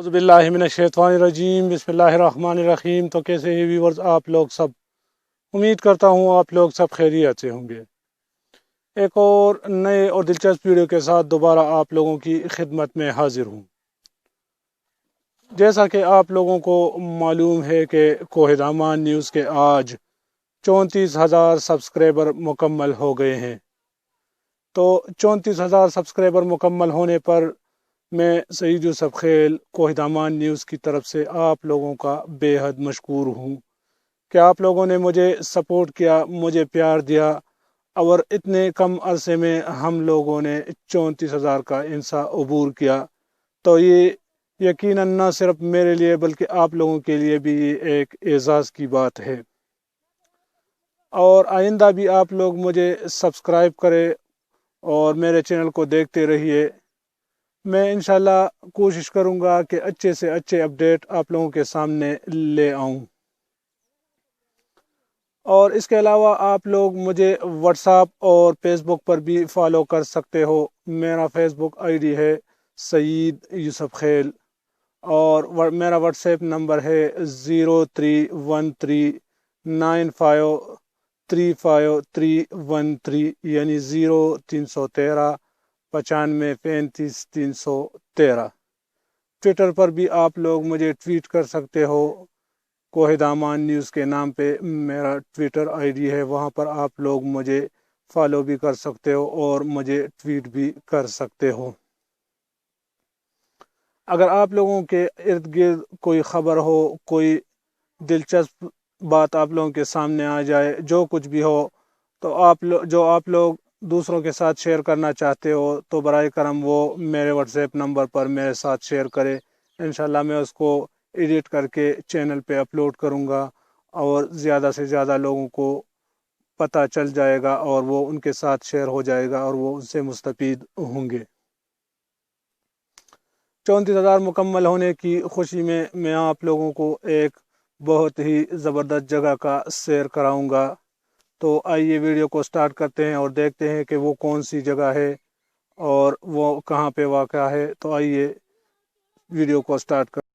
اعوذ باللہ من الشیطان الرجیم، بسم اللہ الرحمن الرحیم۔ تو کیسے ہی ویورز آپ لوگ سب، امید کرتا ہوں آپ لوگ سب خیریت سے ہوں گے۔ ایک اور نئے اور دلچسپ ویڈیو کے ساتھ دوبارہ آپ لوگوں کی خدمت میں حاضر ہوں۔ جیسا کہ آپ لوگوں کو معلوم ہے کہ دامان نیوز کے آج 34,000 سبسکرائبر مکمل ہو گئے ہیں۔ تو 34,000 سبسکرائبر مکمل ہونے پر میں سعید یوسف دامان نیوز کی طرف سے آپ لوگوں کا بے حد مشکور ہوں کہ آپ لوگوں نے مجھے سپورٹ کیا، مجھے پیار دیا، اور اتنے کم عرصے میں ہم لوگوں نے 34,000 کا ھندسہ عبور کیا۔ تو یہ یقینا نہ صرف میرے لیے بلکہ آپ لوگوں کے لیے بھی یہ ایک اعزاز کی بات ہے، اور آئندہ بھی آپ لوگ مجھے سبسکرائب کریں اور میرے چینل کو دیکھتے رہیے۔ میں انشاءاللہ کوشش کروں گا کہ اچھے سے اچھے اپڈیٹ آپ لوگوں کے سامنے لے آؤں۔ اور اس کے علاوہ آپ لوگ مجھے واٹس ایپ اور فیس بک پر بھی فالو کر سکتے ہو۔ میرا فیس بک آئی ڈی ہے سعید یوسف، اور میرا واٹس ایپ نمبر ہے 0313953513 یعنی 0313 95 35 313۔ ٹویٹر پر بھی آپ لوگ مجھے ٹویٹ کر سکتے ہو، دامان نیوز کے نام پہ میرا ٹویٹر آئی ڈی ہے، وہاں پر آپ لوگ مجھے فالو بھی کر سکتے ہو اور مجھے ٹویٹ بھی کر سکتے ہو۔ اگر آپ لوگوں کے ارد گرد کوئی خبر ہو، کوئی دلچسپ بات آپ لوگوں کے سامنے آ جائے، جو کچھ بھی ہو، تو آپ لوگ دوسروں کے ساتھ شیئر کرنا چاہتے ہو تو برائے کرم وہ میرے واٹس ایپ نمبر پر میرے ساتھ شیئر کرے۔ انشاءاللہ میں اس کو ایڈٹ کر کے چینل پہ اپلوڈ کروں گا، اور زیادہ سے زیادہ لوگوں کو پتہ چل جائے گا اور وہ ان کے ساتھ شیئر ہو جائے گا اور وہ ان سے مستفید ہوں گے۔ 34,000 مکمل ہونے کی خوشی میں آپ لوگوں کو ایک بہت ہی زبردست جگہ کا سیر کراؤں گا۔ تو آئیے ویڈیو کو سٹارٹ کرتے ہیں اور دیکھتے ہیں کہ وہ کون سی جگہ ہے اور وہ کہاں پہ واقع ہے۔ تو آئیے ویڈیو کو سٹارٹ کرتے ہیں۔